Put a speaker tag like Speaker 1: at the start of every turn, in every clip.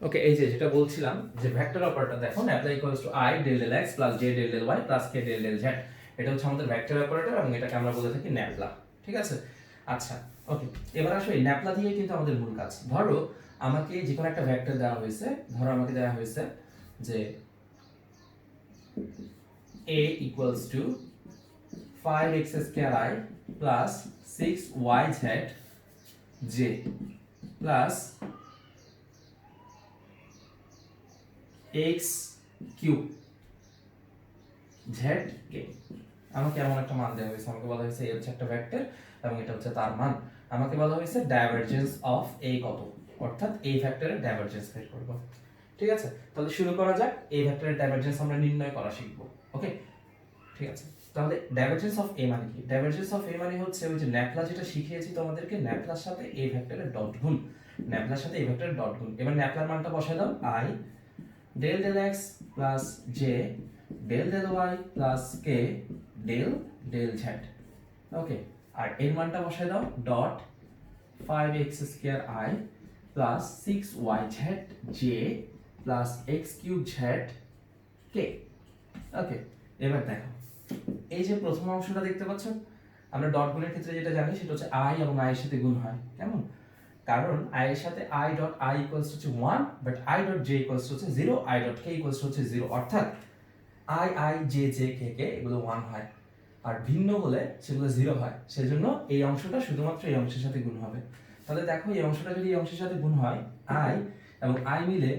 Speaker 1: ওকে, এই যে যেটা বলছিলাম যে ভেক্টর অপারেটর দেখো nabla equals to i del del x plus j del del y plus k del del z, এটা হচ্ছে আমাদের ভেক্টর অপারেটর এবং এটাকে আমরা বলে থাকি ন্যাপলা। ঠিক আছে, আচ্ছা ওকে, এবার আসো এই ন্যাপলা দিয়ে কিন্তু আমাদের মূল কাজ। ধরো আমাকে যে কোনো একটা ভেক্টর দেওয়া হয়েছে, ধরো আমাকে দেওয়া হয়েছে যে a equals to 5x square i plus 6yz j plus x cube z কে। আমাকে এমন একটা মান দেওয়া হয়েছে, আমাকে বলা হয়েছে এই হচ্ছে একটা ভেক্টর এবং এটা হচ্ছে তার মান। আমাকে বলা হয়েছে ডাইভারজেন্স অফ a কত, অর্থাৎ এই ভেক্টরের ডাইভারজেন্স বের করব। ঠিক আছে, তাহলে শুরু করা যাক। এই ভেক্টরের ডাইভারজেন্স আমরা নির্ণয় করা শিখব। ওকে, ঠিক আছে, তাহলে ডাইভারজেন্স অফ a মানে কি? ডাইভারজেন্স অফ a মানে হচ্ছে ওই যে ন্যাপলা যেটা শিখিয়েছি তোমাদেরকে, ন্যাপলার সাথে এই ভেক্টরের ডট গুণ, ন্যাপলার সাথে এই ভেক্টরের ডট গুণ। এবার ন্যাপলার মানটা বসায় দাও, i del del x plus j del del y plus k del del z। Okay, আর এর মানটা বসায় দাও dot 5x square i plus 6yz j plus x cube z k। Okay, এবার দেখো এই যে প্রথম অংশটা দেখতে পাচ্ছ, আমরা ডট গুণের ক্ষেত্রে যেটা জানি সেটা হচ্ছে i এবং i এর সাথে গুণ হয়। কেমন? কারণ i এর সাথে i ডট i ইকুয়ালস হচ্ছে 1 but i dot j equals হচ্ছে 0, i ডট k ইকুয়ালস হচ্ছে 0, অর্থাৎ i i j j k k এগুলো 1 হয় আর ভিন্ন হলে সেগুলো 0 হয়। সেজন্য এই অংশটা শুধুমাত্র এই অংশের সাথে গুণ হবে। তাহলে দেখো এই অংশটা যদি এই অংশের সাথে গুণ হয় i এবং i মিলে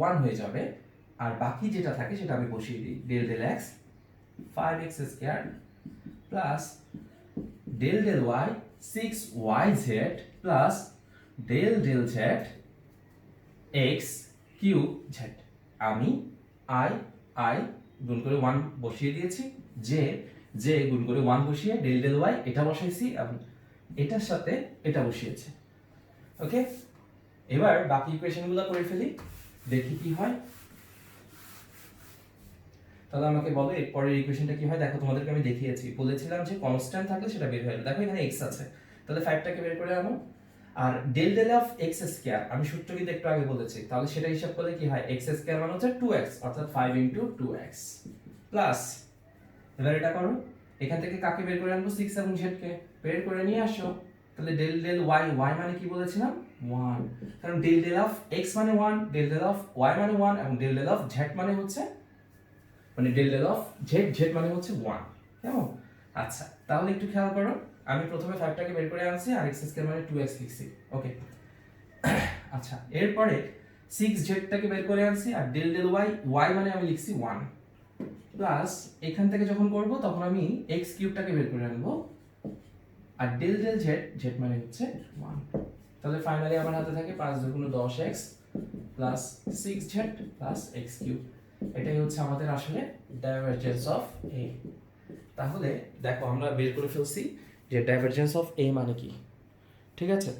Speaker 1: 1 হয়ে যাবে, আর বাকি যেটা থাকে সেটা আমি বসিয়ে দিই, del del x 5x square plus del del y 6yz plus del del z x cube z। আমি i গুণ করে 1 বসিয়ে দিয়েছি, j গুণ করে 1 বসিয়ে ডেল ডেল y এটা বসাইছি এবং এটার সাথে এটা বসিয়েছি। ওকে, এবার বাকি ইকুয়েশনগুলো করে ফেলি, দেখি কি হয়। তাহলে আমাকে বলো এর পরের ইকুয়েশনটা কি হয়। দেখো তোমাদেরকে আমি দেখিয়েছি, বলেছিলাম যে কনস্ট্যান্ট থাকলে সেটা বের হয়ে যাবে। দেখো এখানে x আছে, তাহলে 5টাকে বের করে আনো। আর del del of x square আমি সূত্র কিন্তু একটু আগে বলেছি, তাহলে সেটা হিসাব করলে কি হয়, x স্কয়ার মানে হচ্ছে 2x, অর্থাৎ 5 ইনটু 2x প্লাস, এবার এটা করো, এখান থেকে কাকে বের করে আনবো, 6 এবং z কে বের করে নিয়ে আসো। তাহলে ডেল ডেল y, y মানে কি বলেছিলাম 1, কারণ ডেল ডেল অফ x মানে 1, ডেল ডেল অফ y মানে 1 এবং ডেল ডেল অফ z মানে হচ্ছে মানে del del of z, z মানে হচ্ছে 1। কেমন? আচ্ছা, তাহলে একটু খেয়াল করো, আমি প্রথমে 5টাকে বের করে আনছি আর x স্কয়ার মানে 2x লিখছি। ওকে, আচ্ছা এরপরে 6z টাকে বের করে আনছি আর ডেল ডেল y, y মানে আমি লিখছি 1 প্লাস এখান থেকে যখন করব তখন আমি x কিউবটাকে বের করে আনবো আর ডেল ডেল z, z মানে হচ্ছে 1। তাহলে ফাইনালি আমার হাতে থাকে 5 দুগুণ 10x plus 6z plus x cube. এটাই হচ্ছে আমাদের আসলে ডাইভারজেন্স অফ a। তাহলে দেখো আমরা বের করে ফেলছি যে ডাইভারজেন্স অফ a মানে কি। ঠিক আছে,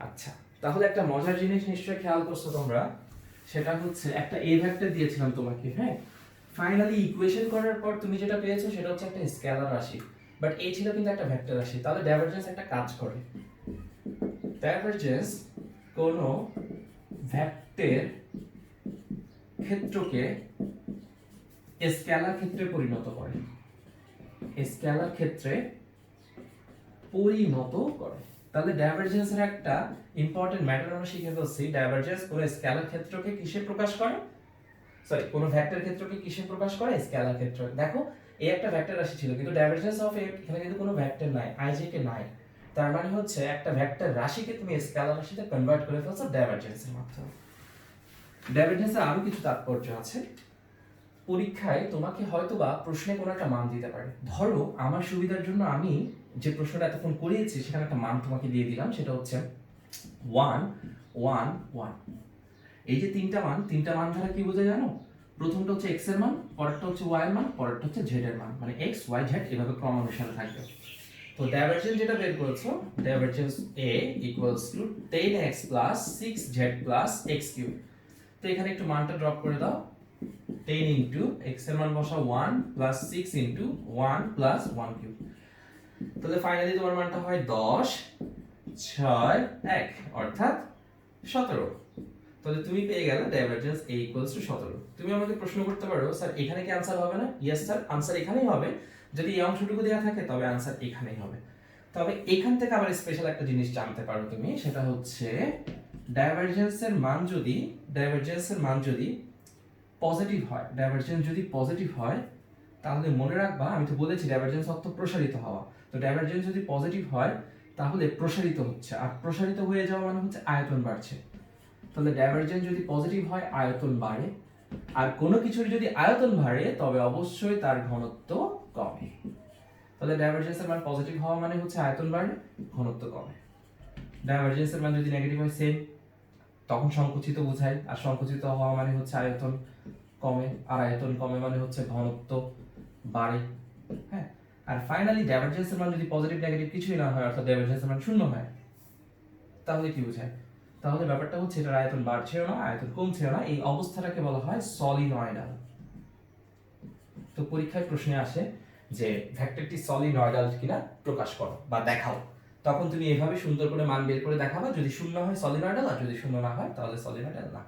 Speaker 1: আচ্ছা তাহলে একটা মজার জিনিস নিশ্চয়ই খেয়াল করছো তোমরা, সেটা হচ্ছে একটা a ভেক্টর দিয়েছিলাম তোমাকে, হ্যাঁ, ফাইনালি ইকুয়েশন করার পর তুমি যেটা পেয়েছো সেটা হচ্ছে একটা স্কেলার রাশি, বাট a ছিল কিন্তু একটা ভেক্টর রাশি। তাহলে ডাইভারজেন্স একটা কাজ করে, ডাইভারজেন্স কোনো ভেক্টর ক্ষেত্রকে স্কেলার ক্ষেত্রে পরিণত করে, স্কেলার ক্ষেত্রে পরিণত করে। তাহলে ডাইভারজেন্সের একটা ইম্পর্টেন্ট ম্যাটার আমরা শিখে ফেলছি, ডাইভারজেন্স কোনো স্কেলার ক্ষেত্রকে কিসে প্রকাশ করে, সরি কোনো ভেক্টর ক্ষেত্রকে কিসে প্রকাশ করে, স্কেলার ক্ষেত্রে। দেখো এই একটা ভেক্টর রাশি ছিল কিন্তু ডাইভারজেন্স অফ এখানে কিন্তু কোনো ভেক্টর নাই, ijk নাই, তার মানে হচ্ছে একটা ভেক্টর রাশিকে তুমি স্কেলার রাশিতে কনভার্ট করে ফেলছো ডাইভারজেন্সের মাধ্যমে। ডাইভারজেন্সের আরো কিছু তাৎপর্য আছে, পরীক্ষায় তোমাকে হয়তোবা প্রশ্নে কোনো একটা মান দিতে পারে। ধরো আমার সুবিধার জন্য আমি যে প্রশ্নটা এতক্ষণ করিয়েছি সেখানে একটা মান তোমাকে দিয়ে দিলাম, সেটা হচ্ছে 1 1 1। এই যে তিনটা মান দ্বারা কি বোঝা জানো, প্রথমটা হচ্ছে x এর মান, পরেরটা হচ্ছে y এর মান, পরেরটা হচ্ছে z এর মান, মানে x y z এভাবে ক্রমানুসারে থাকবে। তো ডাইভারজেন্স যেটা বের করেছো, divergence a equals to 10x plus 6z plus x cube. তো এখানে একটু মানটা ড্রপ করে দাও, 10 ইনটু x এর মান বসাও 1 প্লাস 6 ইনটু 1 প্লাস 1 কিউব। তাহলে ফাইনালি তোমার মানটা হয় 10 6 1 অর্থাৎ 17। তাহলে তুমি পেয়ে গেলে ডাইভারজেন্স A ইকুয়ালস টু 17। তুমি আমাকে প্রশ্ন করতে পারো স্যার এখানে কি आंसर হবে না? ইয়েস স্যার, आंसर এখানেই হবে। যদি এই অংশটুকু দেওয়া থাকে তবে आंसर এখানেই হবে। তবে এখান থেকে আবার স্পেশাল একটা জিনিস জানতে পারো তুমি, সেটা হচ্ছে ডাইভারজেন্সের মান যদি পজিটিভ হয়, ডাইভারজেন্স যদি পজিটিভ হয় তাহলে মনে রাখবা, আমি তো বলেছি ডাইভারজেন্স অর্থ প্রসারিত হওয়া। তো ডাইভারজেন্স যদি পজিটিভ হয় তাহলে প্রসারিত হচ্ছে, আর প্রসারিত হয়ে যাওয়া মানে হচ্ছে আয়তন বাড়ছে। তাহলে ডাইভারজেন্স যদি পজিটিভ হয় আয়তন বাড়ে, আর কোনো কিছুর যদি আয়তন বাড়ে তবে অবশ্যই তার ঘনত্ব কমে। তাহলে ডাইভারজেন্সের মান পজিটিভ হওয়া মানে হচ্ছে আয়তন বাড়ে, ঘনত্ব কমে। ডাইভারজেন্সের মান যদি নেগেটিভ হয় সেম, তখন সংকুচিত বোঝায়, আর সংকুচিত হওয়া মানে হচ্ছে আয়তন কমে, আর আয়তন কমে মানে হচ্ছে ঘনত্ব বাড়ে। হ্যাঁ, আর ফাইনালি ডাইভারজেন্সের মান যদি পজিটিভ নেগেটিভ কিছুই না হয়, অর্থাৎ ডাইভারজেন্সের মান শূন্য হয়, তাহলে কি বোঝায়? তাহলে ব্যাপারটা হচ্ছে এটার আয়তন বাড়ছেও না আয়তন কমছেও না, এই অবস্থাটাকে বলা হয় সলিনয়েডাল। তো পরীক্ষায় প্রশ্নে আসে যে ভেক্টরটি সলিনয়েডাল কিনা প্রকাশ করো বা দেখাও, তখন তুমি এভাবে সুন্দর করে মান বের করে দেখাবা, যদি শূন্য হয় সলিনয়েডাল, আর যদি শূন্য না হয় তাহলে সলিনয়েডাল না।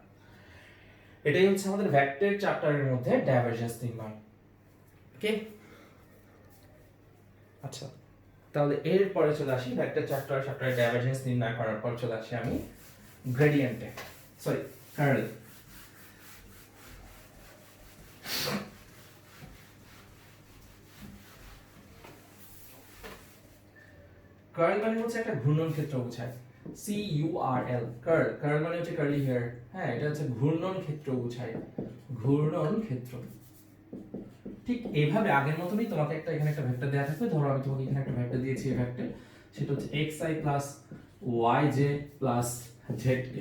Speaker 1: এটাই হচ্ছে আমাদের ভেক্টর চ্যাপ্টারের মধ্যে ডাইভারজেন্স নির্ণয়। ওকে, আচ্ছা তাহলে এরপরে চলে আসি ভেক্টর চ্যাপ্টারে ডাইভারজেন্স নির্ণয় করার পর চলে আসি আমি গ্রেডিয়েন্টে, সরি কার্ল। কার্ল মানে হচ্ছে একটা ঘূর্ণন ক্ষেত্র বোঝায়, CURL কার্ল। কার্ল মানে হচ্ছে কার্লি হেয়ার। হ্যাঁ, এটা হচ্ছে ঘূর্ণন ক্ষেত্র বোঝায়, ঘূর্ণন ক্ষেত্র। ঠিক এইভাবে আগের মতনই তোমাকে এখানে একটা ভেক্টর দেওয়া থাকবে। ধরো আমি তোমাকে এখানে একটা ভেক্টর দিয়েছি, এই ভেক্টর সেটা হচ্ছে xi plus yj plus zk।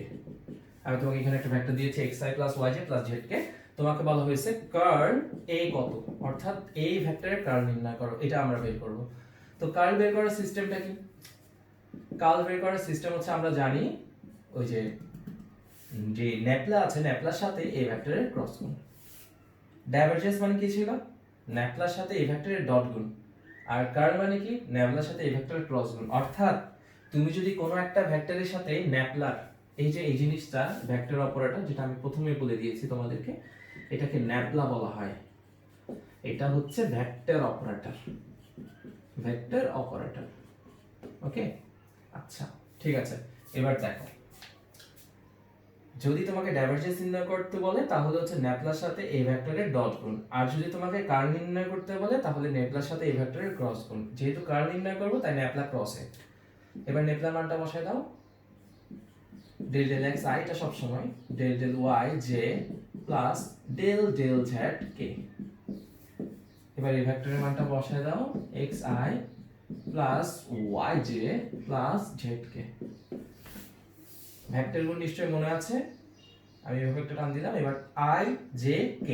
Speaker 1: আমি তোমাকে এখানে একটা ভেক্টর দিয়েছি xi plus yj plus zk। তোমাকে বলা হয়েছে কার্ল a কত, অর্থাৎ এই ভেক্টরের কার্ল নির্ণয় করো, এটা আমরা বের করব। তো কার্ল বের করার সিস্টেমটা কি? কার্ল বের করার সিস্টেম হচ্ছে আমরা জানি ওই যে ন্যাপলা আছে, ন্যাপলার সাথে এই ভেক্টরের ক্রস গুণ। ডাইভারজেন্স মানে কি ছিল? ন্যাপলার সাথে এই ভেক্টরের ডট গুণ। আর কার্ল মানে কি? ন্যাপলার সাথে এই ভেক্টরের ক্রস গুণ। অর্থাৎ তুমি যদি কোনো একটা ভেক্টরের সাথে ন্যাপলার, এই যে এই জিনিসটা ভেক্টর অপারেটর, যেটা আমি প্রথমেই বলে দিয়েছি তোমাদেরকে, এটাকে ন্যাপলা বলা হয়। এটা হচ্ছে ভেক্টর অপারেটর, ভেক্টর অপারেটর। ওকে, আচ্ছা ঠিক আছে। এবার দেখো, যদি তোমাকে ডাইভারজেন্স নির্ণয় করতে বলে তাহলে হচ্ছে ন্যাপলার সাথে এই ভেক্টরের ডট গুণ, আর যদি তোমাকে কার্ল নির্ণয় করতে বলে তাহলে ন্যাপলার সাথে এই ভেক্টরের ক্রস গুণ। যেহেতু কার্ল নির্ণয় করব তাই ন্যাপলা ক্রসে। এবার ন্যাপলার মানটা বসায় দাও, ডেল ডেল x i টা সব সময় del del y j plus del del z k। এবার এই ভেক্টরের মানটা বসায় দাও x i plus y j plus z k। Vector গুণ নিশ্চয়ই মনে আছে, আমি এই ভেক্টর টান দিলাম। এবার i j k,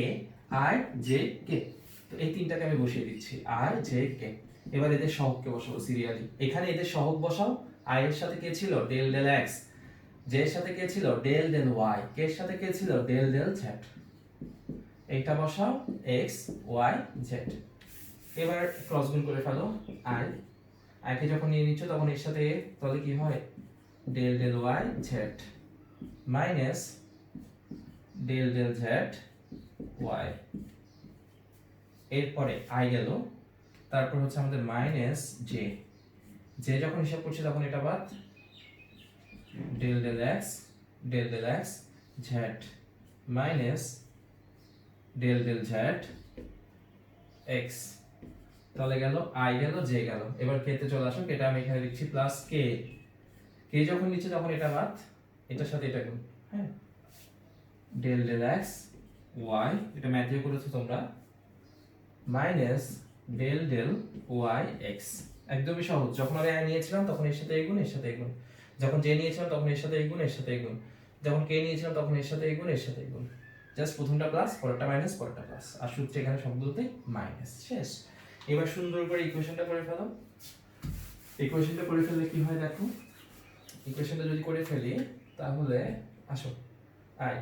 Speaker 1: i j k, তো এই তিনটাকে আমি বসিয়ে দিচ্ছি i j k। এবার এদের সহগকে বসাবো সিরিয়ালি। এখানে এদের সহগ বসাও। i এর সাথে কে ছিল? Del del x। j এর সাথে কে ছিল? Del del y। k এর সাথে কে ছিল? Del del z। এইটা বসাও x y z। এবার ক্রস গুণ করে ফেলো i। i কে যখন নিয়ে নিচ্ছ তখন এর সাথে তাহলে কি হয়? Del del y z minus del del z y। এরপরে i গেল, তারপর হচ্ছে আমাদের মাইনাস j। j যখন হিসাব করছি তখন এটা বাদ, del del x z minus del del z x। তাহলে গেল i গেল j গেল। এবার k তে চলে আসো, এটা আমি এখানে লিখছি প্লাস k। k যখন নিচে তখন এটা বাদ, এটার সাথে এটা গুণ। হ্যাঁ, ডেল ডেল x y, এটা ম্যাথে করেছো তোমরা, minus del del y x। একদমই সহজ। যখন আমি i নিয়েছিলাম তখন এর সাথে এই গুণ, এর সাথে এই গুণ। যখন j নিয়েছিলাম তখন এর সাথে এই গুণ, এর সাথে এই গুণ। যখন k নিয়েছিলাম তখন এর সাথে এই গুণ, এর সাথে এই গুণ। জাস্ট প্রথমটা প্লাস, পরেরটা মাইনাস, পরেরটা প্লাস, আর সূত্রে এখানে সবগুলোতে মাইনাস। শেষ। এবার সুন্দর করে ইকুয়েশনটা করে ফেলো। ইকুয়েশনটা করে ফেললে কি হয় দেখো, ইকুয়েশনটা যদি করে ফেলি তাহলে আসো i,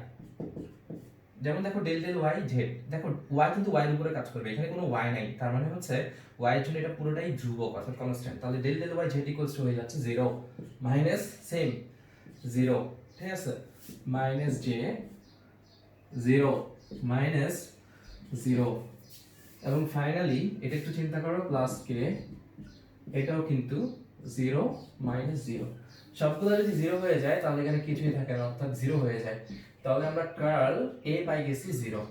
Speaker 1: যেমন দেখো ডেল ডেল y z, দেখো y কিন্তু y এর উপরে কাজ করবে, এখানে কোনো y নাই, তার মানে হচ্ছে y এর জন্য এটা পুরোটাই ধ্রুবক অর্থাৎ কনস্ট্যান্ট। তাহলে del del y z equals to হয়ে যাচ্ছে 0 মাইনাস সেম 0। ঠিক আছে, মাইনাস জে 0 মাইনাস 0 এবং ফাইনালি এটা একটু চিন্তা করো প্লাস কে, এটাও কিন্তু 0 মাইনাস 0। সবগুলো যদি 0 হয়ে যায় তাহলে এখানে কিছুই থাকে না, অর্থাৎ 0 হয়ে যায়। তাহলে আমরা কার্ল এ পাই গেছি 0।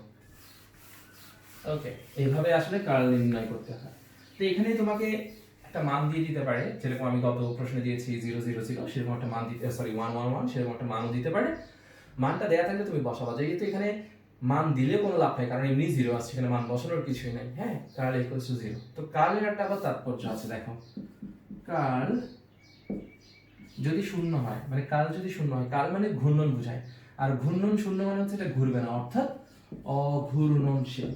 Speaker 1: ওকে, এইভাবে আসলে কার্ল নির্ণয় করতে হয়। তো এখানে তোমাকে একটা মান দিয়ে দিতে পারে, যেরকম আমি গত প্রশ্নে দিয়েছি 0 0 0, সেরকম একটা মান দিতে, সরি 1 1 1, সেরকম একটা মানও দিতে পারে। মানটা দেয়া থাকলে তুমি বসাবা, যেহেতু এখানে মান দিলে কোনো লাভ নেই, কারণ এমনি 0 আসছে, এখানে মান বসানোর কিছুই নাই। হ্যাঁ, কার্ল ইকুয়ালস টু 0। তো কার্লের একটা আবার তাৎপর্য আছে, দেখো কার্ল যদি শূন্য হয়, মানে কার্ল যদি শূন্য হয়, কার্ল মানে ঘূর্ণন বোঝায়, আর ঘূর্ণন শূন্য মানে হচ্ছে এটা ঘুরবে না, অর্থাৎ অঘূর্ণনশীল।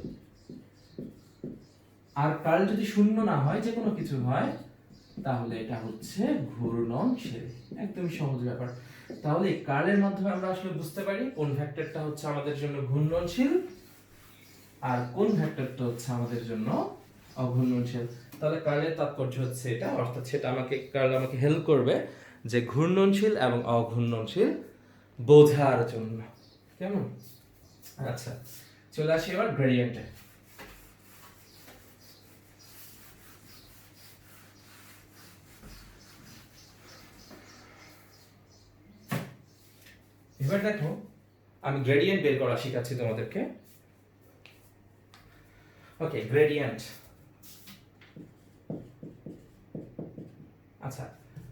Speaker 1: আর কার্ল যদি শূন্য না হয়, যে কোনো কিছু হয়, তাহলে এটা হচ্ছে ঘূর্ণনশীল। একদম সহজ ব্যাপার। তাহলে কার্লের মাধ্যমে আমরা আসলে বুঝতে পারি কোন ভেক্টরটা হচ্ছে আমাদের জন্য ঘূর্ণনশীল আর কোন ভেক্টরটা হচ্ছে আমাদের জন্য অঘূর্ণনশীল। তাহলে কার্লের তাৎপর্য হচ্ছে এটা, অর্থাৎ সেটা কার্ল আমাকে হেল্প করবে যে ঘূর্ণনশীল এবং অঘূর্ণনশীল বোঝার জন্য। কেমন? আচ্ছা, চলে আসি এবার গ্রেডিয়েন্টে। এবার দেখো, আমি গ্রেডিয়েন্ট বের করা শেখাচ্ছি তোমাদেরকে। ওকে, গ্রেডিয়েন্ট। আচ্ছা,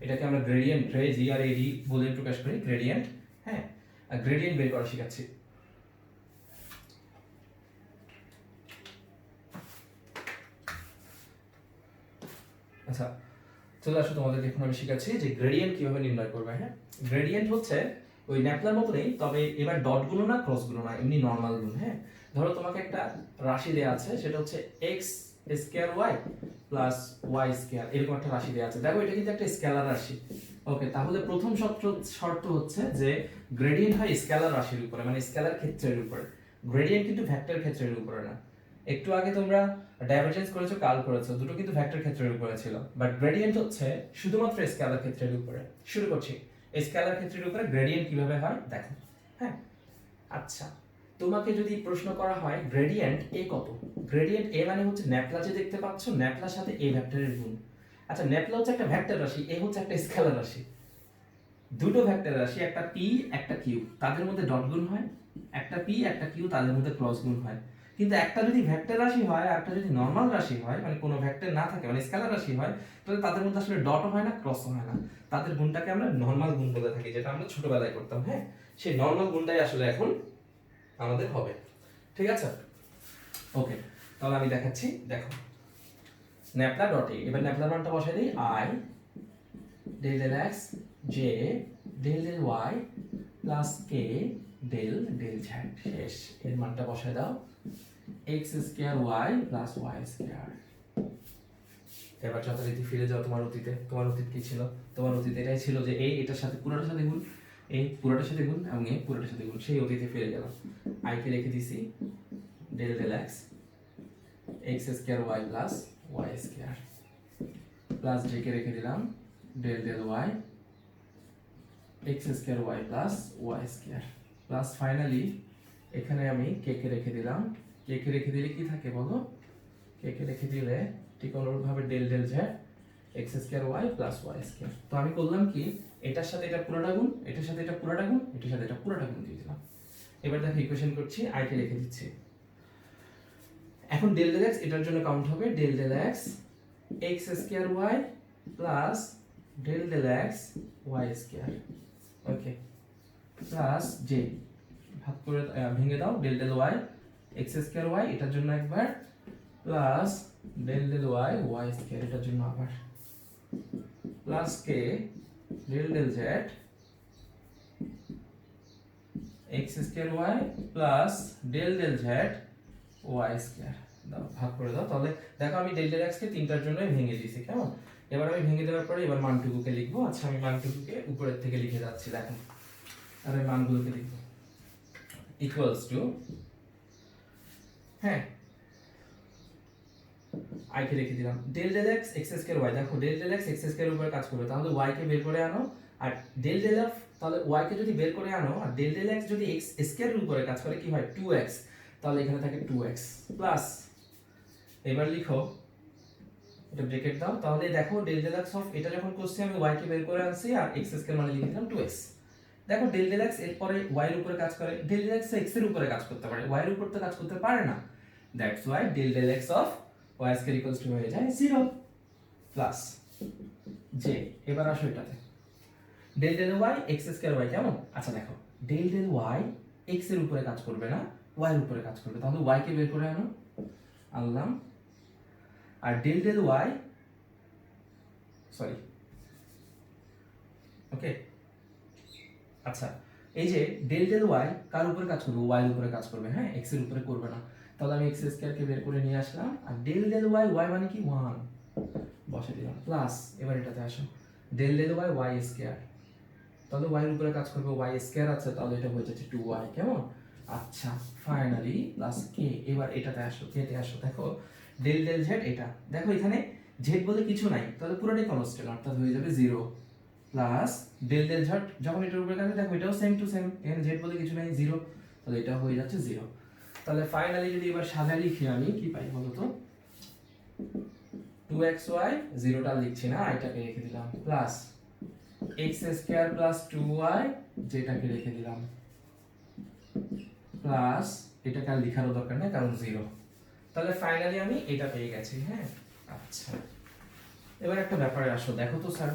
Speaker 1: এটাকে আমরা গ্রেডিয়েন্ট, জি আর এডি বলে প্রকাশ করি, গ্রেডিয়েন্ট। হ্যাঁ, গ্রেডিয়েন্ট বের করা শেখাচ্ছি। আচ্ছা, চলে আসো, তোমাদেরকে এখন আমি শেখাচ্ছি যে গ্রেডিয়েন্ট কিভাবে নির্ণয় করবে। হ্যাঁ, গ্রেডিয়েন্ট হচ্ছে ওই ন্যাপলার মতোই, তবে এবার ডট গুণ না, ক্রস গুণ না, এমনি নর্মাল গুণ। হ্যাঁ, ধরো তোমাকে একটা রাশি দেয়া আছে, সেটা হচ্ছে x square y plus y square, এরকম একটা রাশি দেয়া আছে। দেখো এটা কিন্তু একটা স্কেলার রাশি। ওকে, তাহলে প্রথম শর্ত হচ্ছে যে গ্রেডিয়েন্ট হয় স্কেলার রাশির উপরে, মানে স্কেলার ক্ষেত্রের উপরে। গ্রেডিয়েন্ট কিন্তু ভেক্টর ক্ষেত্রের উপরে না। একটু আগে তোমরা ডাইভারজেন্স করেছো, কার্ল করেছো, দুটো কিন্তু ভেক্টর ক্ষেত্রের উপরে ছিল, বাট গ্রেডিয়েন্ট হচ্ছে শুধুমাত্র স্কেলার ক্ষেত্রের উপরে। শুরু করছি, স্কেলার ক্ষেত্রের উপরে গ্রেডিয়েন্ট কিভাবে হয় দেখো। হ্যাঁ, আচ্ছা, তোমাকে যদি প্রশ্ন করা হয় গ্রেডিয়েন্ট এ কত, গ্রেডিয়েন্ট এ মানে হচ্ছে ন্যাপলা যে দেখতে পাচ্ছ, ন্যাপলার সাথে এ ভেক্টরের গুণ। আচ্ছা, ন্যাপলা হচ্ছে একটা ভেক্টর রাশি, এ হচ্ছে একটা স্কেলার রাশি। দুটো ভেক্টর রাশি, একটা পি একটা কিউ, তাদের মধ্যে ডট গুণ হয়। একটা পি একটা কিউ, তাদের মধ্যে ক্রস গুণ হয়। কিন্তু একটা যদি ভেক্টর রাশি হয় আর একটা যদি নরমাল রাশি হয়, মানে কোনো ভেক্টর না থাকে, মানে স্কেলার রাশি হয়, তাহলে তাদের মধ্যে আসলে ডটও হয় না, ক্রসও হয় না। তাদের গুণটাকে আমরা নরমাল গুণ বলে থাকি, যেটা আমরা ছোটবেলায় করতাম। হ্যাঁ, সেই নরমাল গুণটাই আসলে এখন আমাদের হবে। ঠিক আছে? ওকে, তাহলে আমি দেখাচ্ছি, দেখো ন্যাপলা ডট এ। এবার ন্যাপলার মানটা বসাই দিই, i del del x j del del y plus k del del z. শেষ, এর মানটা বসায় দাও, x square y plus y square. এবার যথারীতি ফিরে যাও তোমার অতীতে। তোমার অতীত কি ছিল? তোমার অতীত এটাই ছিল যে এই এটার সাথে পুরোটার সাথে গুণ, এই পুরোটার সাথে গুণ এবং এই পুরোটার সাথে গুণ। সেই অতীতে ফিরে গেলাম। আই কে রেখে দিছি del del x x square y plus y square, plus j কে রেখে দিলাম del del y x square y plus y square, plus finally এখানে আমি কে কে রেখে দিলাম। কে কে রেখে দিলে কি থাকে বলো? কে কে রেখে দিলে ঠিক অনুরূপভাবে del del z x square y plus y square. তো আমি করলাম কি, এটার সাথে এটা পুরোটা গুণ, এটার সাথে এটা পুরোটা গুণ, এটার সাথে এটা পুরোটা গুণ দিয়ে দিলাম। এবার দেখো ইকুয়েশন করছি, আই কে রেখে দিচ্ছি। এখন ডেল ডেল এক্স এটার জন্য কাউন্ট হবে del del x x square y plus del del x y square. Okay, plus j ভাগ করে ভেঙে দাও, del del y x square y এটার জন্য একবার, plus del del y y square এটার জন্য আবার, plus k del del z x square y plus del del z y square. দাও, ভাগ করে দাও। তাহলে দেখো আমি ডেল ডেল এক্স কে তিনটার জন্যই ভেঙে দিয়েছি। কেমন? এবার আমি ভেঙে দেওয়ার পরে এবার মানটুকুকে লিখবো। আচ্ছা, আমি মানটুকুকে উপরের থেকে লিখে যাচ্ছি, দেখো। আর এই মানগুলোকে লিখবো ইকুয়ালস টু, হ্যাঁ, আই কে রেখে দিলাম del del x x square y. দেখো del del x x square উপরে কাজ করবে, তাহলে ওয়াই কে বের করে আনো, আর ডেল ডেল অফ তাহলে y কে যদি বের করে আনো আর ডেল ডেল x যদি x স্কয়ারের উপরে কাজ করে কি হয় 2x, তাহলে এখানে থাকে 2x প্লাস, এবার লিখো এটা ব্র্যাকেট দাও, তাহলে দেখো ডেল ডেল x অফ এটা যখন করছি আমি y কে বের করে আনছি আর x স্কয়ার মানে লিখে দিলাম 2x। দেখো ডেল ডেল x এর পরে y এর উপরে কাজ করে, ডেল ডেল x x এর উপরে কাজ করতে পারে, y এর উপর তো কাজ করতে পারে না, that's why del del x of y square equals to হয়ে যায় 0 প্লাস যে, এবার আসো এটাতে del del y x square y কেমন? আচ্ছা দেখো ডেল ডেল y x এর উপরে কাজ করবে না, y এর উপরে কাজ করবে, তাহলে y কে বের করে আনো, আনলাম, আর del del y sorry okay আচ্ছা এই যে ডেল ডেল y কার উপরে কাজ করবে? y এর উপরে কাজ করবে, হ্যাঁ x এর উপরে করবে না, তাহলে আমি x স্কয়ার কে বের করে নিয়ে আসলাম, আর ডেল ডেল y y মানে কি 1 বসে দিলাম প্লাস, এবার এটাতে আসো del del y y square, তাহলে y এর উপরে কাজ করবে, y স্কয়ার আছে, তাহলে এটা হয়ে যাচ্ছে 2y কেমন? আচ্ছা ফাইনালি প্লাস k, এবার এটাতে আসো k তে আসো, দেখো ডেল ডেল z এটা, দেখো এখানে z বলে কিছু নাই, তাহলে পুরোটাই কনস্ট্যান্ট অর্থাৎ হয়ে যাবে 0 প্লাস ডেল ডেল z যখন এটার উপরে কাজ দেখো এটাও সেম টু সেম, এখানে z বলে কিছু নাই 0, তাহলে এটা হয়ে যাচ্ছে 0। তাহলে ফাইনালি যদি এবার সাজায় লিখি আমি কি পাই বলো তো, 2xy 0টা লিখছি না, এটাকে রেখে দিলাম plus x square plus 2y যেটাকে রেখে দিলাম প্লাস এটাকে আর লেখারও দরকার নেই কারণ 0, তাহলে ফাইনালি আমি এটা পেয়ে গেছি, হ্যাঁ। আচ্ছা এবার একটা ব্যাপারে আসো, দেখো তো স্যার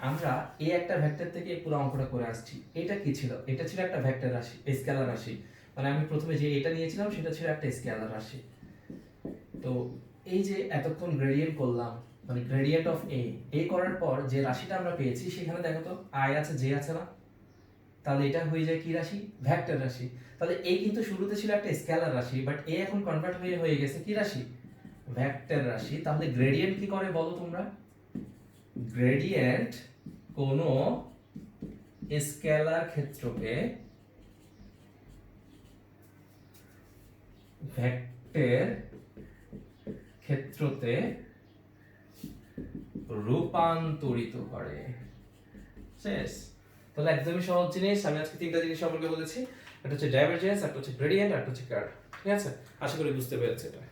Speaker 1: আমরা এই একটা ভেক্টর থেকে এই পুরো অঙ্কটা করে আসছি, এটা কি ছিল? এটা ছিল একটা ভেক্টর রাশি, স্কেলার রাশি, মানে আমি প্রথমে যে এটা নিয়েছিলাম সেটা ছিল একটা স্কেলার রাশি। তো এই যে এতক্ষণ গ্রেডিয়েন্ট করলাম, মানে গ্রেডিয়েন্ট অফ এ করার পর যে রাশিটা আমরা পেয়েছি সেখানে দেখো তো আই আছে জে আছে না, তাহলে এটা হয়ে যায় কি রাশি? ভেক্টর রাশি। তাহলে এ কিন্তু শুরুতে ছিল একটা স্কেলার রাশি, বাট এ এখন কনভার্ট হয়ে গেছে কি রাশি? ভেক্টর রাশি। তাহলে গ্রেডিয়েন্ট কি করে বলো তোমরা? গ্রেডিয়েন্ট কোনো স্কেলার ক্ষেত্রকে ভেক্টর ক্ষেত্রতে রূপান্তরিত করে। শেষ। তাহলে একদমই সহজ জিনিস, আমি আজকে তিনটা জিনিস সম্পর্কে বলেছি, একটা হচ্ছে ডাইভারজেন্স, একটা হচ্ছে গ্রেডিয়েন্ট, আর একটা হচ্ছে কার্ভ। ঠিক আছে, আশা করি বুঝতে পেরেছে এটা।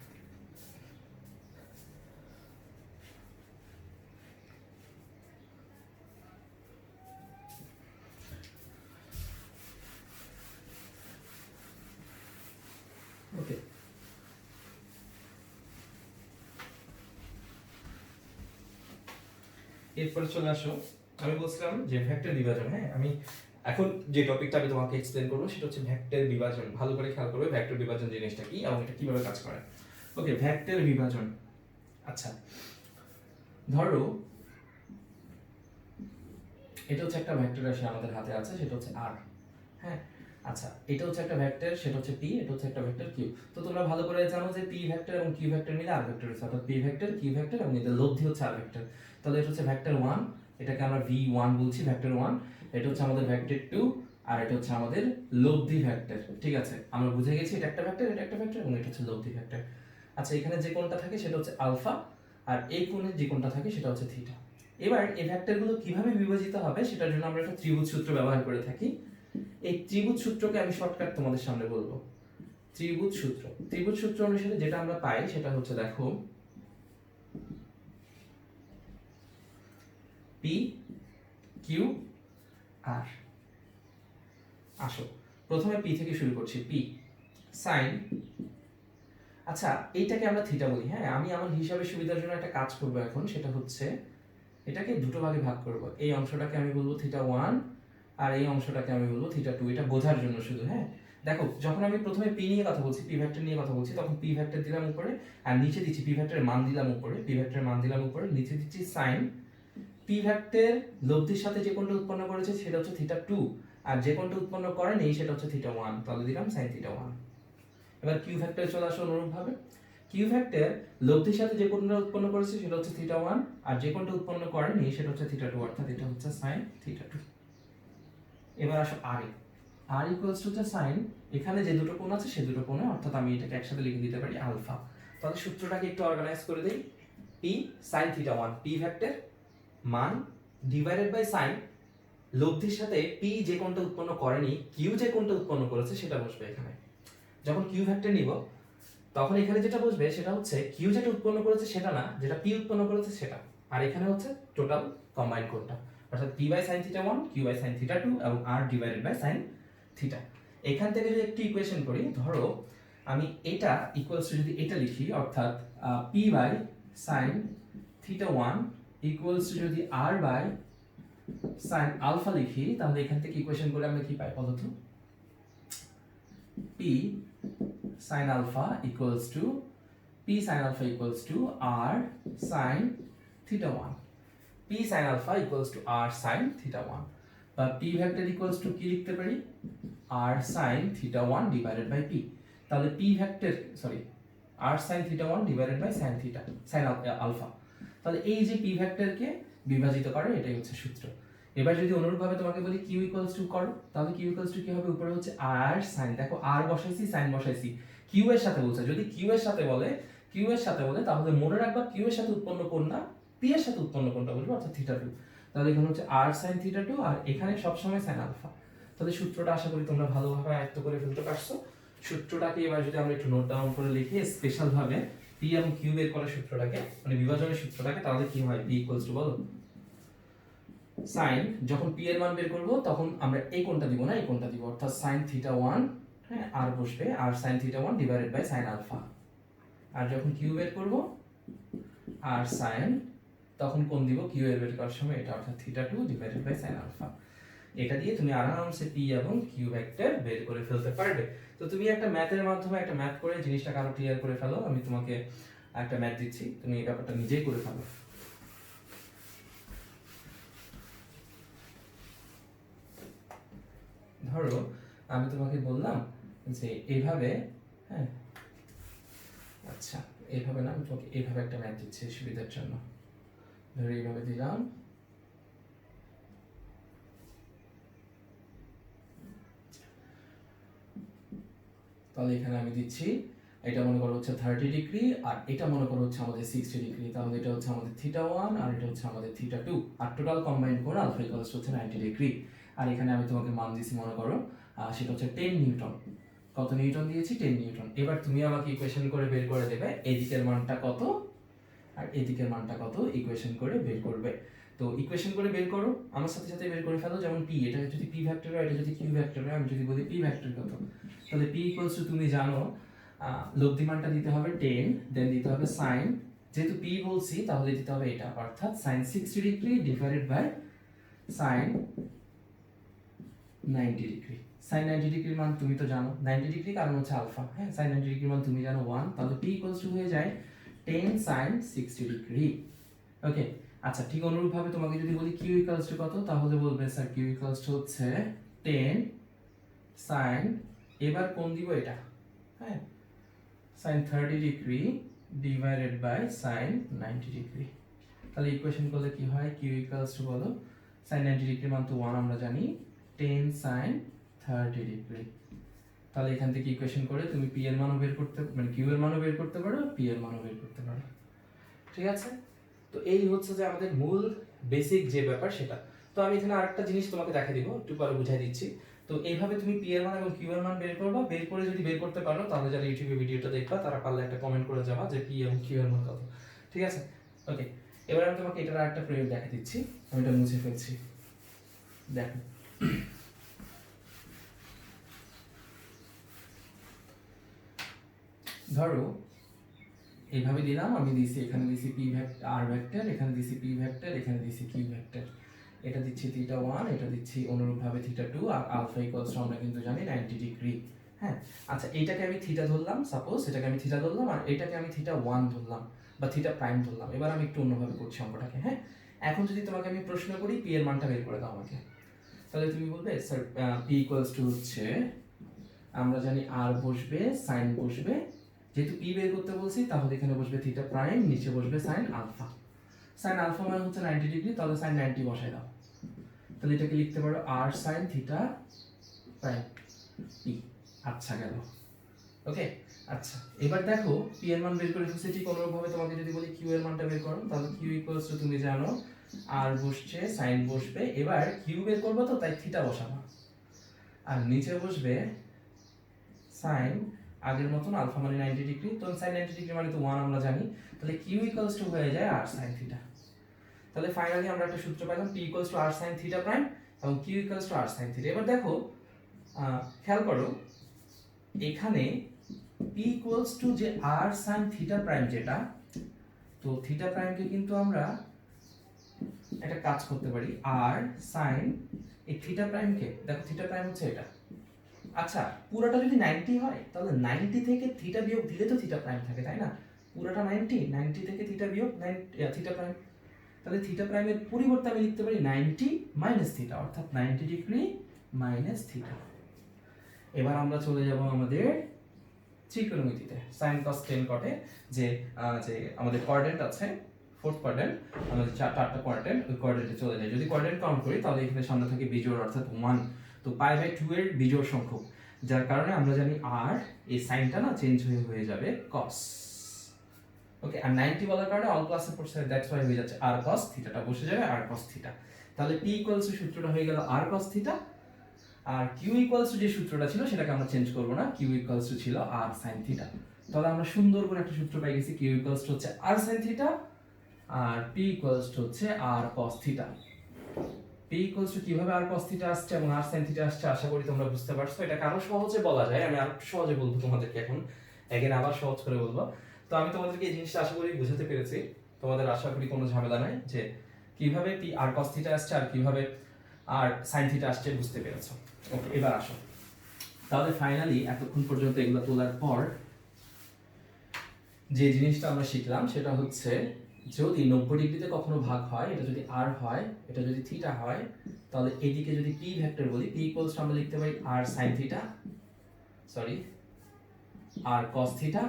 Speaker 1: ওকে, এরপরে চলে আসো, আমি বলছিলাম যে ভেক্টর বিভাজন। হ্যাঁ, আমি এখন যে টপিকটা আমি তোমাকে এক্সপ্লেন করবো সেটা হচ্ছে ভেক্টর বিভাজন। ভালো করে খেয়াল করবে ভেক্টর বিভাজন জিনিসটা কি এবং এটা কিভাবে কাজ করে। ওকে, ভেক্টর বিভাজন। আচ্ছা ধরো এটা হচ্ছে একটা ভেক্টর রাশি আমাদের হাতে আছে, সেটা হচ্ছে r। হ্যাঁ, আচ্ছা এটা হচ্ছে একটা ভেক্টর, সেটা হচ্ছে p, এটা হচ্ছে একটা ভেক্টর q। তো তোমরা ভালো করে জানো যে p ভেক্টর এবং q ভেক্টর মিলে r ভেক্টর হচ্ছে, অর্থাৎ p ভেক্টর q ভেক্টর এবং এদের লব্ধি হচ্ছে r ভেক্টর। তাহলে এটা হচ্ছে ভেক্টর 1, এটাকে আমরা v1 বলছি, ভেক্টর 1। এটা হচ্ছে আমাদের ভেক্টর 2, আর এটা হচ্ছে আমাদের লব্ধি ভেক্টর। ঠিক আছে, আমরা বুঝে গেছি এটা একটা ভেক্টর, এটা একটা ভেক্টর এবং এটা হচ্ছে লব্ধি ভেক্টর। আচ্ছা এখানে যে কোণটা থাকে সেটা হচ্ছে আলফা, আর এই কোণে যে কোণটা থাকে সেটা হচ্ছে থিটা। এবার এই ভেক্টরগুলো কিভাবে বিভাজিত হবে সেটার জন্য আমরা একটা ত্রিভুজ সূত্র ব্যবহার করে থাকি। এই ত্রিভুজ সূত্রকে আমি শর্টকাট তোমাদের সামনে বলবো। ত্রিভুজ সূত্র, ত্রিভুজ সূত্র অনুসারে যেটা আমরা পাই সেটা হচ্ছে দেখো P Q R। আসো প্রথমে P থেকে শুরু করছি, P সাইন, আচ্ছা এইটাকে আমরা থিটা বলি। হ্যাঁ, আমি আমার হিসাবের সুবিধার জন্য একটা কাজ করব এখন, সেটা হচ্ছে এটাকে দুটো ভাগে ভাগ করব। এই অংশটাকে আমি বলবো থিটা 1 আর এই অংশটাকে আমি বলবো থিটা 2, এটা বোঝার জন্য শুধু। হ্যাঁ দেখো, যখন আমি প্রথমে p নিয়ে কথা বলছি, p ভেক্টর নিয়ে কথা বলছি, তখন p ভেক্টর দিলাম উপরে আর নিচে দিচ্ছি p ভেক্টরের মান দিলাম উপরে, p ভেক্টরের মান দিলাম উপরে, নিচে দিচ্ছি sin। p ভেক্টর লব্ধির সাথে যে কোণটা উৎপন্ন করেছে সেটা হচ্ছে থিটা 2, আর যে কোণটা উৎপন্ন করেনি সেটা হচ্ছে থিটা 1, তাহলে দিলাম sin থিটা 1। এবার q ভেক্টরে চলে আসো অনুরূপভাবে। q ভেক্টর লব্ধির সাথে যে কোণটা উৎপন্ন করেছে সেটা হচ্ছে থিটা 1, আর যে কোণটা উৎপন্ন করেনি সেটা হচ্ছে থিটা 2, অর্থাৎ এটা হচ্ছে sin থিটা 2। এবার আসো r A, r equals to হচ্ছে sin, এখানে যে দুটো কোণ আছে সেই দুটো কোণে, অর্থাৎ আমি এটাকে একসাথে লিখে দিতে পারি আলফা। তাহলে সূত্রটাকে একটু অর্গানাইজ করে দেই, p sin থিটা 1, p ভেক্টর মান ডিভাইডেড বাই sin লব্ধির সাথে পি যে কোণটা উৎপন্ন করেনি কিউ যে কোণটা উৎপন্ন করেছে সেটা বসবে এখানে। যখন কিউ ভেক্টর নিব তখন এখানে যেটা বসবে সেটা হচ্ছে কিউ যেটা উৎপন্ন করেছে সেটা না, যেটা পি উৎপন্ন করেছে সেটা, আর এখানে হচ্ছে টোটাল কম্বাইন্ড কোণটা, অর্থাৎ P by sine theta 1, Q by sine theta 2 এবং R divided by sine theta. এখান থেকে যদি একটি ইকুয়েশন করি, ধরো আমি এটা ইকুয়ালস টু যদি এটা লিখি, অর্থাৎ P by sine theta 1 equals to যদি আর বাই সাইন আলফা লিখি, তাহলে এখান থেকে ইকুয়েশন করে আমরা কি পাই বলো তো? P sin alpha equals to p sin alpha equals to r sin theta 1, p sin alpha equals to r sin theta 1, বা p vector equals to কি লিখতে পারি? r sin theta 1 divided by p, তাহলে p vector r sin theta 1 divided by sin theta sin alpha, তাহলে এই যে p vector কে বিভাজিত করে এটাই হচ্ছে সূত্র। এবার যদি অনুরূপভাবে তোমাকে বলি q ইকুয়ালস টু করো, তাহলে q ইকুয়ালস টু কি হবে? উপরে হচ্ছে r sin, দেখো r বসাইছি sin বসাইছি, q এর সাথে বলছে, যদি q এর সাথে বলে তাহলে মনে রাখবা q এর সাথে উৎপন্ন কোণ না p এর সাথে উৎপন্ন কোণটা বলবো, অর্থাৎ থিটা 2, তাহলে এখানে হচ্ছে r sin থিটা 2 আর এখানে সব সময় sin আলফা। তাহলে সূত্রটা আশা করি তোমরা ভালোভাবে আয়ত্ত করে ফেলতে পারছো। সূত্রটাকে এবার যদি আমরা একটু নোট ডাউন করে লিখি স্পেশাল ভাবে p এবং q বের করার সূত্রটাকে, মানে বিভাজনের সূত্রটাকে, তাহলে কি হয়? p ইকুয়ালস টু বলো সাইন, যখন p এর মান বের করব তখন আমরা এই কোণটা দিব না, এই কোণটা দিব, অর্থাৎ sin থিটা 1, হ্যাঁ, আর বসবে r sin থিটা 1 ডিভাইডেড বাই sin আলফা, আর যখন q বের করব r sin, তখন কোণ দিব q এর বের করার সময় এটা, অর্থাৎ theta 2 divided by sin alpha. এটা দিয়ে তুমি আরামসে p এবং q ভেক্টর বের করে ফেলতে পারবে। তো তুমি একটা ম্যাথের মাধ্যমে একটা ম্যাথ করে জিনিসটাকে আরো ক্লিয়ার করে ফেলো। আমি তোমাকে একটা ম্যাথ দিচ্ছি, তুমি এই ব্যাপারটা নিজেই করে ফেলো। ধরো আমি তোমাকে বললাম যে এইভাবে, হ্যাঁ, আচ্ছা এইভাবে না, আমি তোমাকে এইভাবে একটা ম্যাথ দিচ্ছি সুবিধার জন্য। ধরো এইভাবে দিলাম, তাহলে এখানে আমি দিচ্ছি, এটা মনে করো হচ্ছে 30 ডিগ্রি আর এটা মনে করো হচ্ছে আমাদের 60 ডিগ্রি, তাহলে এটা হচ্ছে আমাদের থিটা 1 আর এটা হচ্ছে আমাদের থিটা 2, আর টোটাল কম্বাইন্ড করে আলফা ইকুয়ালস হচ্ছে 90 ডিগ্রি। আর এখানে আমি তোমাকে মান দিয়েছি মনে করো সেটা হচ্ছে 10 নিউটন। কত নিউটন দিয়েছি? 10 নিউটন। এবার তুমি আমাকে ইকুয়েশন করে বের করে দেবে এদিকের মানটা কত আর এদিকের মানটা কত, ইকুয়েশন করে বের করবে। তো ইকুয়েশন করে বের করো, আমার সাথে সাথে বের করে ফেলো। যেমন p, এটা যদি p ভেক্টর হয়, এটা যদি q ভেক্টর হয়, আমি যদি বলি p ভেক্টর কত, তাহলে p ইকুয়ালস টু, তুমি জানো লব্ধি মানটা দিতে হবে 10, দেন দিতে হবে sin, যেহেতু p বলছি তাহলে দিতে হবে এটা, অর্থাৎ sin 60 degree divided by sin 90 degree. sin 90 ডিগ্রির মান তুমি তো জানো 90 ডিগ্রি, কারণ হচ্ছে আলফা, হ্যাঁ, sin 90 ডিগ্রির মান তুমি জানো 1, তাহলে p ইকুয়ালস টু হয়ে যায় 10 sin 60 ডিগ্রি। ওকে, আচ্ছা ঠিক অনুরূপভাবে তোমাকে যদি বলি q ইকুয়ালস টু কত, তাহলে বলবে স্যার q ইকুয়ালস টু হচ্ছে 10 sin, এবার কোণ দিব এটা, হ্যাঁ, sin 30 degree divided by sin 90 degree. তাহলে ইকুয়েশন করলে কি হয়? q ইকুয়ালস টু বলো, sin 90 ডিগ্রির মান তো 1 আমরা জানি, 10 sin 30 ডিগ্রি। তাহলে এখান থেকে ইকুয়েশন করে তুমি p এর মানও বের করতে, মানে q এর মানও বের করতে পারো, p এর মানও বের করতে পারো। ঠিক আছে, তো এই হচ্ছে যে আমাদের মূল বেসিক যে ব্যাপার সেটা। তো আমি এখানে আরেকটা জিনিস তোমাকে দেখিয়ে দিব, একটু পরে বুঝাই দিচ্ছি। তো এইভাবে তুমি পি এর মান এবং কিউ এর মান বের করবা, বের করে যদি বের করতে পারো তাহলে যারা ইউটিউবে ভিডিওটা দেখবা তারা পারলে একটা কমেন্ট করে যাবা যে পি এবং কিউ এর মান কত। ঠিক আছে, ওকে, এবার আমি তোমাকে এটার আরেকটা প্রয়োগ দেখিয়ে দিচ্ছি, আমি এটা মুছে ফেলছি, দেখো। ধরো এইভাবে দিলাম, আমি দিছি এখানে দিছি p ভেক্টর r ভেক্টর, এখানে দিছি p ভেক্টর, এখানে দিছি q ভেক্টর, এটা দিচ্ছি থিটা 1, এটা দিচ্ছি অনুরূপভাবে থিটা 2, আর আলফা ইকুয়ালস টু আমরা কিন্তু জানি 90 ডিগ্রি। হ্যাঁ, আচ্ছা এইটাকে আমি থিটা ধরলাম, সাপোজ এটাকে আমি থিটা ধরলাম আর এটাকে আমি থিটা 1 ধরলাম বা থিটা প্রাইম ধরলাম। এবার আমি একটু অন্যভাবে করছি অঙ্কটাকে। হ্যাঁ, এখন যদি তোমাকে আমি প্রশ্ন করি p এর মানটা বের করে দাও আমাকে, তাহলে তুমি বলবে স্যার p ইকুয়ালস টু হচ্ছে, আমরা জানি r বসবে, sin বসবে, যেহেতু p বের করতে বলছি তাহলে এখানে বসবে থিটা প্রাইম, নিচে বসবে sin আলফা। sin আলফা মানে হচ্ছে 90 ডিগ্রি, তাহলে sin 90 বসাই দাও। তাহলে এটাকে লিখতে পারো r sin theta prime p। আচ্ছা গেল, ওকে। আচ্ছা এবার দেখো p এর মান বের করে ফেলছি, ঠিক অনুরূপভাবে তোমাকে যদি বলি q এর মানটা বের করো, তাহলে q ইকুয়ালস টু তুমি জানো আর বসছে, সাইন বসবে, এবার কিউ বের করবো তো তাই থিটা বসাবো, আর নিচে বসবে সাইন আগের মতন আলফা মানে 90 ডিগ্রি, তো সাইন 90 ডিগ্রি মানে তো 1 আমরা জানি, তাহলে কিউ ইকুয়ালস টু হয়ে যায় আর সাইন থিটা। তাহলে ফাইনালি আমরা একটা সূত্র পেলাম p equals to r sine theta prime এবং q equals to r sine theta. এবার দেখো খেয়াল করো এখানে পি ইকুয়ালস টু যে আর সাইন থিটা প্রাইম যেটা, তো থিটা প্রাইমকে কিন্তু আমরা একটা কাজ করতে পারি আর সাইন এই থিটা প্রাইমকে, দেখো থিটা প্রাইম হচ্ছে এটা, আচ্ছা পুরোটা যদি 90 হয় তাহলে 90 থেকে থিটা বিয়োগ দিলে তো থিটা প্রাইম থাকে তাই না, পুরোটা 90 থেকে থিটা বিয়োগ থিটা প্রাইম, তাহলে থিটা প্রাইমের পরিবর্তে আমি লিখতে পারি 90 মাইনাস থিটা, অর্থাৎ 90 ডিগ্রি মাইনাস থিটা। এবার আমরা চলে যাব আমাদের ত্রিকোণমিতিতে, সাইন কস টেন কটে যে যে আমাদের কোঅর্ডিনেট আছে ফোর্থ কোয়াড্রেন্ট, আমাদের চারটা কোয়াড্রেন্ট, ওই কোয়াড্রেন্টে চলে যায়। যদি কোয়াড্রেন্ট কাউন্ট করি তাহলে এখানে সামনে থাকে বিজোড় অর্থাৎ 1, তো পাই বাই 2 এর বিজোড় সংখ্যক, যার কারণে আমরা জানি আর এই সাইনটা না চেঞ্জ হয়ে যাবে cos। ওকে, আর 90 বলার কারণে অল ক্লাসে পড়ছে, দ্যাটস ওয়াই হয়ে যাচ্ছে আর cos থিটাটা বসে যাবে আর cos থিটা। তাহলে p ইকুয়ালস টু সূত্রটা হয়ে গেল আর cos থিটা, আর q ইকুয়ালস টু যে সূত্রটা ছিল সেটাকে আমরা চেঞ্জ করব না, q ইকুয়ালস টু ছিল আর sin থিটা। তাহলে আমরা সুন্দর করে একটা সূত্র পাই গেছি, q ইকুয়ালস টু হচ্ছে আর sin থিটা আর p ইকুয়ালস টু হচ্ছে R cos theta. p equals to কিভাবে আর cos থিটা আসছে এবং আর sin থিটা আসছে আশা করি তোমরা বুঝতে পারছো। এটা আরো সহজে বলা যায়, আমি আরো সহজে বলবো তোমাদেরকে এখন, আবার সহজ করে বলবো। তো আমি তোমাদেরকে এই জিনিসটা আশা করি বুঝাতে পেরেছি, তোমাদের আশা করি কোনো ঝামেলা নাই যে কিভাবে p আর cos থিটা আসছে আর কিভাবে আর sin থিটা আসছে বুঝতে পেরেছো। ওকে, এবার আসো তাহলে ফাইনালি এতক্ষণ পর্যন্ত এগুলো তোলার পর যে জিনিসটা আমরা শিখলাম সেটা হচ্ছে যদি 90 ডিগ্রিতে কখনো ভাগ হয়, এটা যদি r হয়, এটা যদি থিটা হয়, তাহলে এদিকে যদি p ভেক্টর বলি, p ইকুয়ালস টু আমরা লিখতে পারি r sin theta, sorry r cos theta,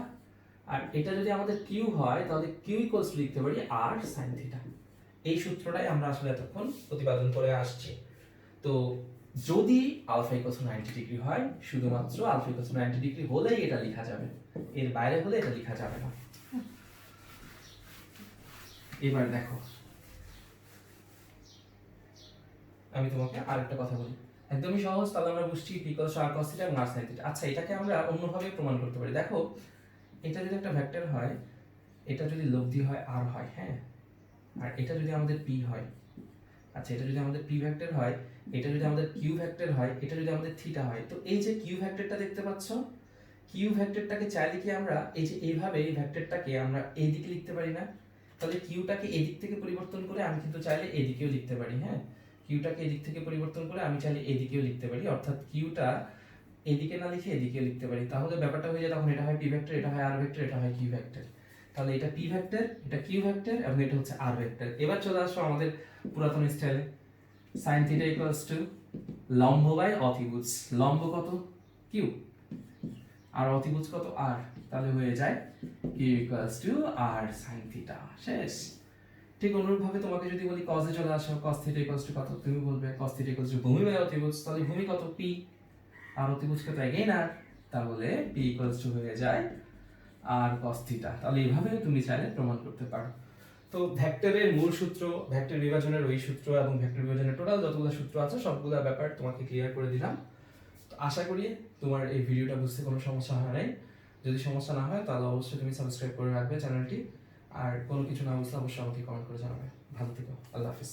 Speaker 1: আর এটা যদি আমাদের q হয় তাহলে q ইকুয়ালস টু লিখতে পারি r sin থিটা। এই সূত্রটাই আমরা আসলে এতক্ষণ প্রতিপাদন করে আসছি। তো যদি আলফা ইকুয়ালস টু 90 ডিগ্রি হয়, শুধুমাত্র আলফা ইকুয়ালস টু 90 ডিগ্রি হলেই এটা লেখা যাবে, এর বাইরে হলে এটা লেখা যাবে না। এবার দেখো আমি তোমাকে আরেকটা কথা বলি, একদমই সহজ। তাহলে আমরা বুঝছি p equals two r cos theta এবং r sin থিটা। আচ্ছা এটাকে আমরা অন্যভাবে প্রমাণ করতে পারি। দেখো এটা যদি একটা ভেক্টর হয়, এটা যদি লব্ধি হয় r হয়, হ্যাঁ, আর এটা যদি আমাদের p হয়, আচ্ছা এটা যদি আমাদের p ভেক্টর হয়, এটা যদি আমাদের q ভেক্টর হয়, এটা যদি আমাদের থিটা হয়, তো এই যে q ভেক্টরটা দেখতে পাচ্ছ, q ভেক্টরটাকে চাইলে কি আমরা এই যে এইভাবে এই ভেক্টরটাকে আমরা এই দিকে লিখতে পারি না? তাহলে কিউটাকে এদিক থেকে পরিবর্তন করে আমি কিন্তু চাইলে এদিকেও লিখতে পারি, হ্যাঁ, কিউটাকে এদিক থেকে পরিবর্তন করে আমি চাইলে এদিকেও লিখতে পারি, অর্থাৎ কিউটা এদিকে না লিখে এদিকেও লিখতে পারি। তাহলে ব্যাপারটা হয়ে যায় তখন এটা হয় p ভেক্টর, এটা হয় r ভেক্টর, এটা হয় q ভেক্টর। তাহলে এটা p ভেক্টর, এটা q ভেক্টর এবং এটা হচ্ছে r ভেক্টর। এবার চলে আসো আমাদের পুরাতন স্টাইলে, sin থিটা ইকুয়ালস টু লম্ব বাই অতিভুজ। লম্ব কত? q, আর অতিভুজ কত? r। তাহলে হয়ে যায় q equals two r sin theta. শেষ। ঠিক অনুরূপভাবে তোমাকে যদি বলি cos এ চলে আসো, cos থিটা ইকুয়ালস টু কত? তুমি বলবে cos থিটা ইকুয়ালস টু ভূমি বাই অতিভুজ। তাহলে ভূমি কত? p, আর অতিভুজ কত? Again r। তাহলে p ইকুয়ালস টু হয়ে যায় r cos থিটা। তাহলে এইভাবে তুমি চাইলে প্রমাণ করতে পারো। তো ভেক্টরের মূল সূত্র, ভেক্টর বিভাজনের ওই সূত্র এবং ভেক্টর বিভাজনের টোটাল যতগুলো সূত্র আছে সবগুলো ব্যাপার তোমাকে ক্লিয়ার করে দিলাম। তো আশা করি তোমার এই ভিডিওটা বুঝতে কোনো সমস্যা হয় নাই। যদি সমস্যা না হয় তাহলে অবশ্যই তুমি সাবস্ক্রাইব করে রাখবে চ্যানেলটি, আর কোনো কিছু না বুঝলে অবশ্যই আমাকে কমেন্ট করে জানাবে। ভালো থেকো, আল্লাহ হাফিজ।